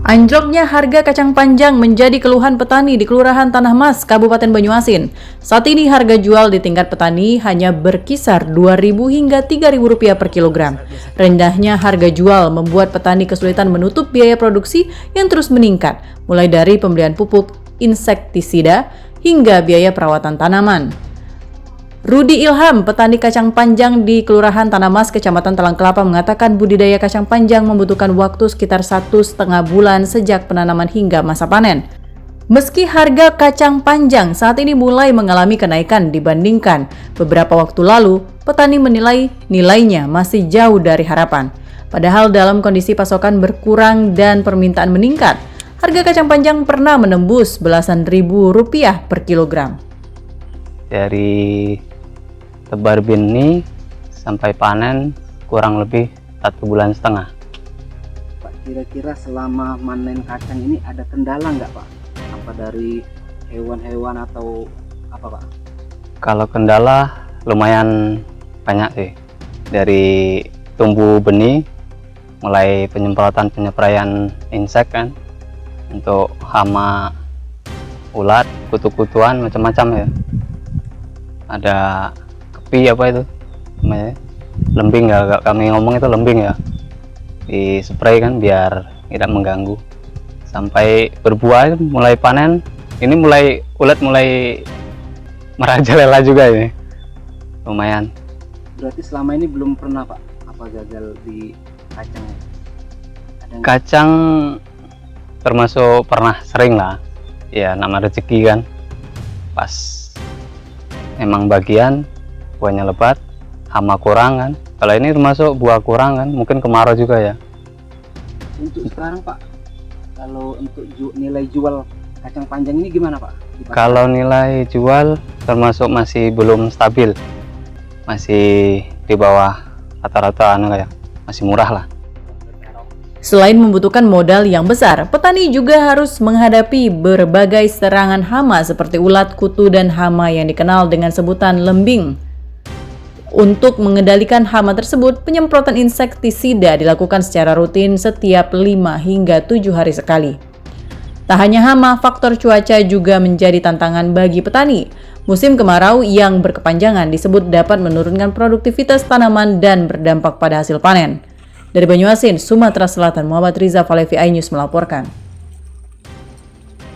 Anjloknya harga kacang panjang menjadi keluhan petani di Kelurahan Tanah Mas, Kabupaten Banyuasin. Saat ini harga jual di tingkat petani hanya berkisar Rp2.000 hingga Rp3.000 per kilogram. Rendahnya harga jual membuat petani kesulitan menutup biaya produksi yang terus meningkat, mulai dari pembelian pupuk, insektisida, hingga biaya perawatan tanaman. Rudi Ilham, petani kacang panjang di Kelurahan Tanah Mas, Kecamatan Talang Kelapa, mengatakan budidaya kacang panjang membutuhkan waktu sekitar 1,5 bulan sejak penanaman hingga masa panen. Meski harga kacang panjang saat ini mulai mengalami kenaikan dibandingkan beberapa waktu lalu, petani menilai nilainya masih jauh dari harapan. Padahal dalam kondisi pasokan berkurang dan permintaan meningkat, harga kacang panjang pernah menembus belasan ribu rupiah per kilogram. Dari tebar benih sampai panen kurang lebih 1,5 bulan. Pak, kira-kira selama manen kacang ini ada kendala nggak Pak? Apa dari hewan-hewan atau apa Pak? Kalau kendala lumayan banyak sih. Dari tumbuh benih, mulai penyemprotan penyepraian insek kan, untuk hama, ulat, kutu-kutuan macam-macam ya. Ada kepi apa itu namanya, lembing ya, kami ngomong itu lembing ya, di spray kan biar tidak mengganggu sampai berbuah. Mulai panen ini ulat mulai merajalela juga ini, lumayan. Berarti selama ini belum pernah Pak apa gagal di kacang? Kacang termasuk pernah, sering lah ya, nama rezeki kan, pas emang bagian buahnya lebat, hama kurang kan. Kalau ini termasuk buah kurang kan, mungkin kemarau juga ya. Untuk sekarang Pak, kalau untuk nilai jual kacang panjang ini gimana Pak? Kalau nilai jual termasuk masih belum stabil, masih di bawah rata-rata kayak masih murah lah. Selain membutuhkan modal yang besar, petani juga harus menghadapi berbagai serangan hama seperti ulat, kutu, dan hama yang dikenal dengan sebutan lembing. Untuk mengendalikan hama tersebut, penyemprotan insektisida dilakukan secara rutin setiap 5 hingga 7 hari sekali. Tak hanya hama, faktor cuaca juga menjadi tantangan bagi petani. Musim kemarau yang berkepanjangan disebut dapat menurunkan produktivitas tanaman dan berdampak pada hasil panen. Dari Banyuasin, Sumatera Selatan, Muhammad Riza Falevi, iNews melaporkan.